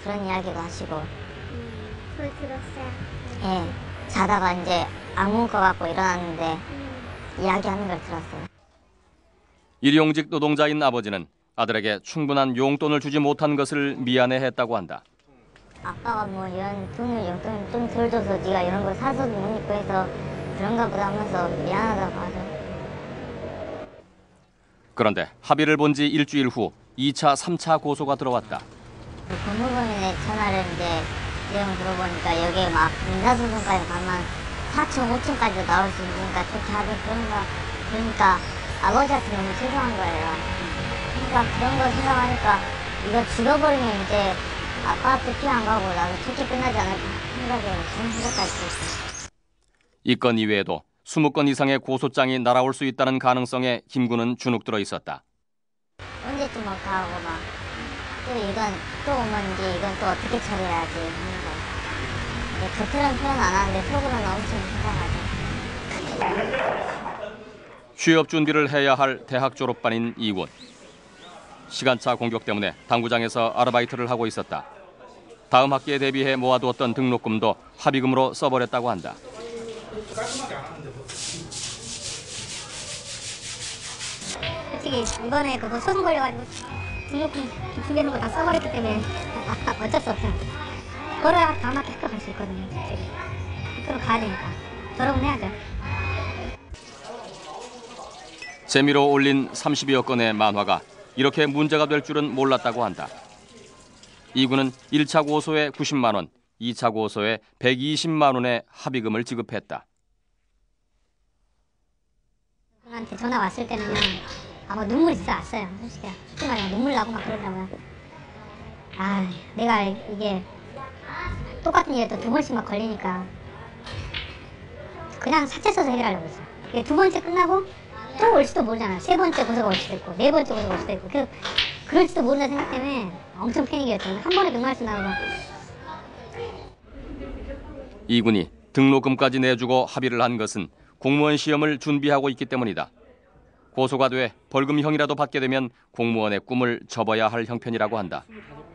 그런 이야기도 하시고. 그걸 들었어요? 예, 자다가 이제 악몽 꿔갖고 일어났는데 이야기하는 걸 들었어요. 일용직 노동자인 아버지는 아들에게 충분한 용돈을 주지 못한 것을 미안해했다고 한다. 아빠가 뭐 이런 용돈 좀 덜 줘서 네가 이런 걸 사서도 못 입고 해서 그런가 보다 하면서 미안하다고 하죠. 그런데 합의를 본 지 일주일 후 2차, 3차 고소가 들어왔다. 법무법인에 전화를 이제 내용 들어보니까 여기에 막 민사소송까지 가면 4층, 5층까지도 나올 수 있으니까 그렇게 하긴 그러니까 아버지한테 너무 죄송한 거예요. 그러니까 그런 거 생각하니까 이거 죽어버리면 이제 아빠한테 피 안 가고 나도 좋게 끝나지 않을까 생각에 그런 생각까지 들었어요. 이 건 이외에도 20건 이상의 고소장이 날아올 수 있다는 가능성에 김 군은 주눅 들어 있었다. 언제쯤 올까 하고 막 또 이건 또 오면 이제 이건 또 어떻게 처리해야지 하는 거. 겉으로는 표현 안 하는데 속으로는 엄청 생각하죠. 취업 준비를 해야 할 대학 졸업반인 이군. 시간차 공격 때문에 당구장에서 아르바이트를 하고 있었다. 다음 학기에 대비해 모아두었던 등록금도 합의금으로 써버렸다고 한다. 솔직히 이번에 그거 소송 걸려가지고 등록금 준비하는 거 다 써버렸기 때문에 어쩔 수 없어요. 걸어야 다음 학기 학교 갈 수 있거든요. 학교로 가야 되니까 졸업은 해야죠. 재미로 올린 30여 건의 만화가 이렇게 문제가 될 줄은 몰랐다고 한다. 이군은 1차 고소에 90만 원, 2차 고소에 120만 원의 합의금을 지급했다. 저한테 전화 왔을 때는 아마 눈물이 진짜 왔어요. 솔직히 솔직히 말하면 눈물 나고 막 그러더라고요. 아, 내가 이게 똑같은 일에 또 2번씩 막 걸리니까 그냥 사채 써서 해결하려고 했어요. 이게 2번째 끝나고 또 올지도 모르잖아요. 3번째 고소가 올 수도 있고 4번째 고소가 올 수도 있고 그럴지도 모른다는 생각 때문에 엄청 패닉이었죠. 한 번에 100만 원씩 나오고. 이군이 등록금까지 내주고 합의를 한 것은 공무원 시험을 준비하고 있기 때문이다. 고소가 돼 벌금형이라도 받게 되면 공무원의 꿈을 접어야 할 형편이라고 한다.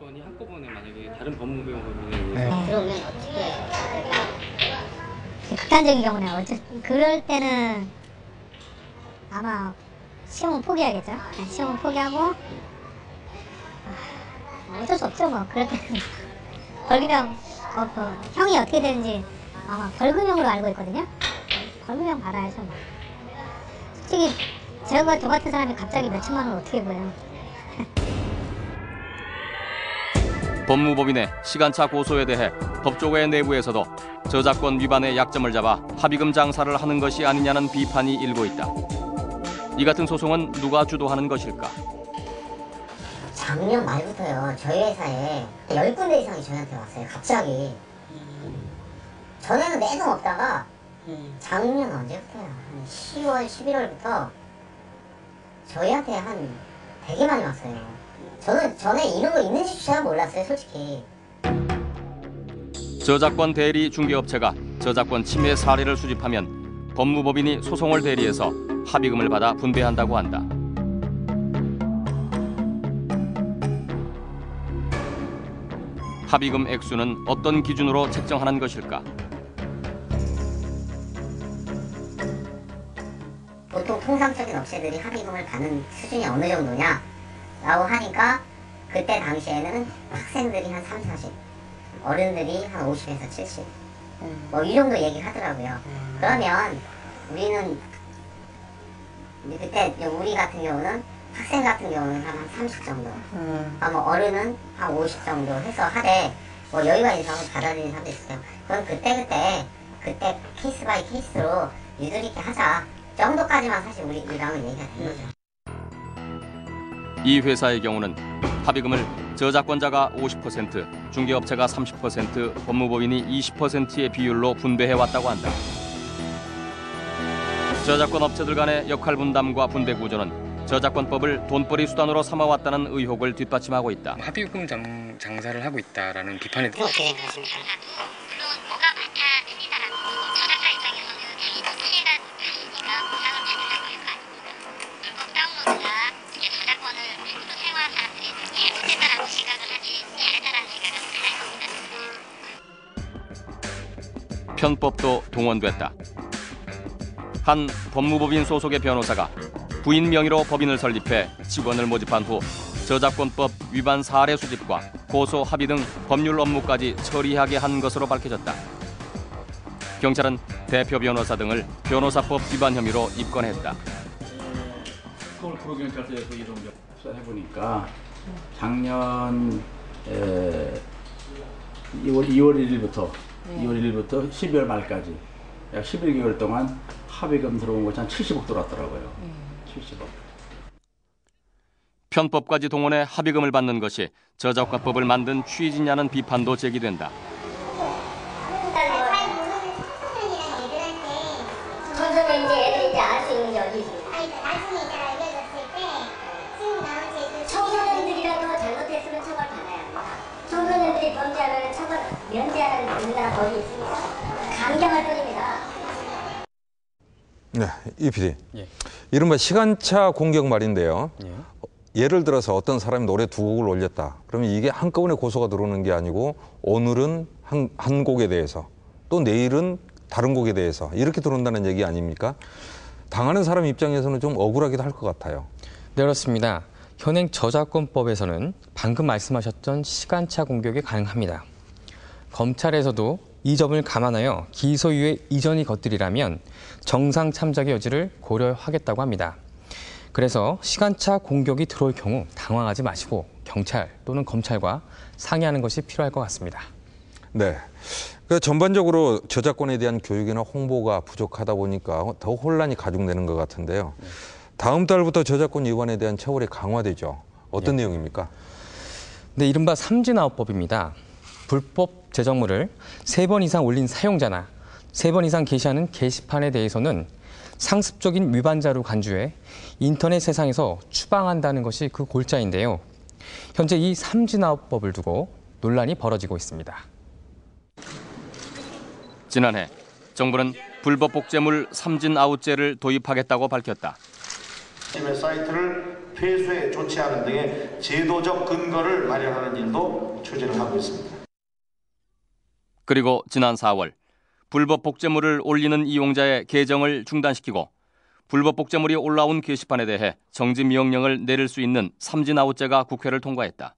25번이 한꺼번에 만약에 다른 법무법인에 들어오면 어떻게 극단적인 경우는 그럴 때는 아마 시험은 포기하겠죠. 시험은 포기하고 어쩔 수 없죠. 뭐 그럴 때는 벌금형 형이 어떻게 되는지 아마 벌금형으로 알고 있거든요. 벌금형 받아야죠. 뭐. 솔직히 저 같은 사람이 갑자기 몇천만 원 어떻게 보여요. 법무법인의 시간차 고소에 대해 법조계 내부에서도 저작권 위반의 약점을 잡아 합의금 장사를 하는 것이 아니냐는 비판이 일고 있다. 이 같은 소송은 누가 주도하는 것일까? 작년 말부터요. 저희 회사에 10군데 이상이 저희한테 왔어요. 갑자기. 전에는 매번 없다가 작년 언제부터요? 한 10월, 11월부터 저희한테 한 되게 많이 왔어요. 저는 전에 이런 거 있는지 잘 몰랐어요, 솔직히. 저작권 대리 중개업체가 저작권 침해 사례를 수집하면 법무법인이 소송을 대리해서 합의금을 받아 분배한다고 한다. 합의금 액수는 어떤 기준으로 책정하는 것일까? 보통 통상적인 업체들이 합의금을 받는 수준이 어느 정도냐 라고 하니까 그때 당시에는 학생들이 한 3, 40, 어른들이 한 50에서 70 뭐 이 정도 얘기를 하더라고요. 그러면 우리는 그때 우리 같은 경우는 학생 같은 경우는 한 30 정도 뭐 어른은 한 50 정도 해서 하되 뭐 여유가 있어서 받아들이는 사람도 있어요. 그럼 그때 케이스 바이 케이스로 유도리 있게 하자 정도까지만 사실 우리랑은 얘기가 된 거죠. 이 회사의 경우는 합의금을 저작권자가 50%, 중개업체가 30%, 법무법인이 20%의 비율로 분배해왔다고 한다. 저작권 업체들 간의 역할 분담과 분배 구조는 저작권법을 돈벌이 수단으로 삼아왔다는 의혹을 뒷받침하고 있다. 합의금 장사를 하고 있다라는 비판이 어떻게 생각하십니까? 물론 뭐가 받아들이다라고 저작자 입장에서는 피해가 있으니까 보상을 받으려고 할 거 아닙니까? 물건 다운로드가 저작권을 모두 사용한 사람들이 잘못했다라고 시각을 하지 잘했다라는 시각을 편법도 동원됐다. 한 법무법인 소속의 변호사가 부인 명의로 법인을 설립해 직원을 모집한 후 저작권법 위반 사례 수집과 고소 합의 등 법률 업무까지 처리하게 한 것으로 밝혀졌다. 경찰은 대표 변호사 등을 변호사법 위반 혐의로 입건했다. 서울 구로경찰서에서 이런 걸 수사해보니까 작년 2월 1일부터 12월 말까지 약 11개월 동안 합의금 들어온 것이 한 70억 들어왔더라고요. 70억. 편법까지 동원해 합의금을 받는 것이 저작권법을 만든 취지냐는 비판도 제기된다. 청소년 이제 애들이 이제 알 수 있는 게 어디 있습니까? 나중에 제가 알려줬을 때 지금 나온 제 청소년들이라도 잘못했으면 처벌받아야 합니다. 청소년들이 범죄하면 처벌 면제하는 우리나라 법이 있습니다. 강경할 뿐입니다. 네, 이 PD. 예. 이른바 시간차 공격 말인데요. 예. 예를 들어서 어떤 사람이 노래 두 곡을 올렸다. 그러면 이게 한꺼번에 고소가 들어오는 게 아니고 오늘은 한 곡에 대해서 또 내일은 다른 곡에 대해서 이렇게 들어온다는 얘기 아닙니까? 당하는 사람 입장에서는 좀 억울하기도 할 것 같아요. 네, 그렇습니다. 현행 저작권법에서는 방금 말씀하셨던 시간차 공격이 가능합니다. 검찰에서도 이 점을 감안하여 기소유예 이전의 것들이라면 정상 참작의 여지를 고려하겠다고 합니다. 그래서 시간차 공격이 들어올 경우 당황하지 마시고 경찰 또는 검찰과 상의하는 것이 필요할 것 같습니다. 네. 전반적으로 저작권에 대한 교육이나 홍보가 부족하다 보니까 더 혼란이 가중되는 것 같은데요. 다음 달부터 저작권 위반에 대한 처벌이 강화되죠. 어떤 내용입니까? 네, 이른바 삼진아웃법입니다. 불법 제작물을 3번 이상 올린 사용자나 3번 이상 게시하는 게시판에 대해서는 상습적인 위반자로 간주해 인터넷 세상에서 추방한다는 것이 그 골자인데요. 현재 이 삼진아웃법을 두고 논란이 벌어지고 있습니다. 지난해 정부는 불법 복제물 삼진아웃제를 도입하겠다고 밝혔다. 사이트를 폐쇄 조치하는 등의 제도적 근거를 마련하는 일도 추진을 하고 있습니다. 그리고 지난 4월 불법 복제물을 올리는 이용자의 계정을 중단시키고 불법 복제물이 올라온 게시판에 대해 정지 명령을 내릴 수 있는 삼진아웃제가 국회를 통과했다.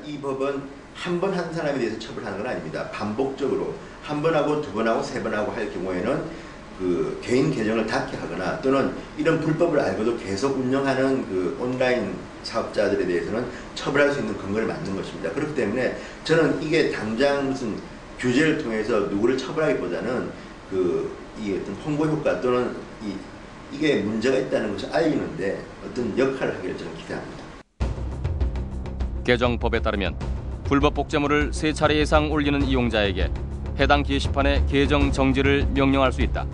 이 법은 한 번 한 사람에 대해서 처벌하는 건 아닙니다. 반복적으로 한 번 하고 두 번 하고 세 번 하고 할 경우에는 그 개인 계정을 닫게 하거나 또는 이런 불법을 알고도 계속 운영하는 그 온라인 사업자들에 대해서는 처벌할 수 있는 근거를 만든 것입니다. 그렇기 때문에 저는 이게 당장 무슨 규제를 통해서 누구를 처벌하기보다는 이 어떤 홍보 효과 또는 이게 문제가 있다는 것을 알리는데 어떤 역할을 하기를 저는 기대합니다. 개정법에 따르면 불법 복제물을 3차례 이상 올리는 이용자에게 해당 게시판의 계정 정지를 명령할 수 있다.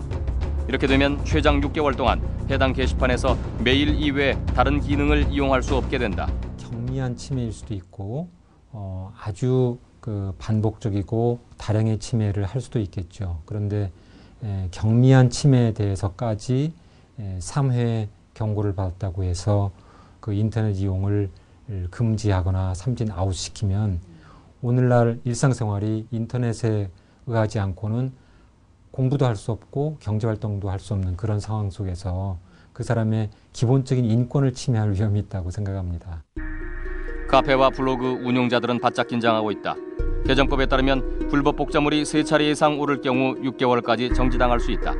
이렇게 되면 최장 6개월 동안 해당 게시판에서 메일 이외에 다른 기능을 이용할 수 없게 된다. 경미한 침해일 수도 있고 아주 반복적이고 다량의 침해를 할 수도 있겠죠. 그런데 경미한 침해에 대해서까지 3회 경고를 받았다고 해서 그 인터넷 이용을 금지하거나 삼진 아웃시키면 오늘날 일상생활이 인터넷에 의하지 않고는 공부도 할 수 없고 경제활동도 할 수 없는 그런 상황 속에서 그 사람의 기본적인 인권을 침해할 위험이 있다고 생각합니다. 카페와 블로그 운용자들은 바짝 긴장하고 있다. 개정법에 따르면 불법 복제물이 3차례 이상 오를 경우 6개월까지 정지당할 수 있다.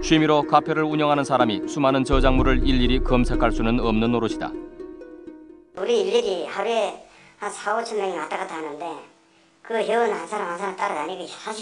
취미로 카페를 운영하는 사람이 수많은 저작물을 일일이 검색할 수는 없는 노릇이다. 우리 일일이 하루에 한 4, 5천 명이 왔다 갔다 하는데 그 회원 한 사람 한 사람 따라다니기 사실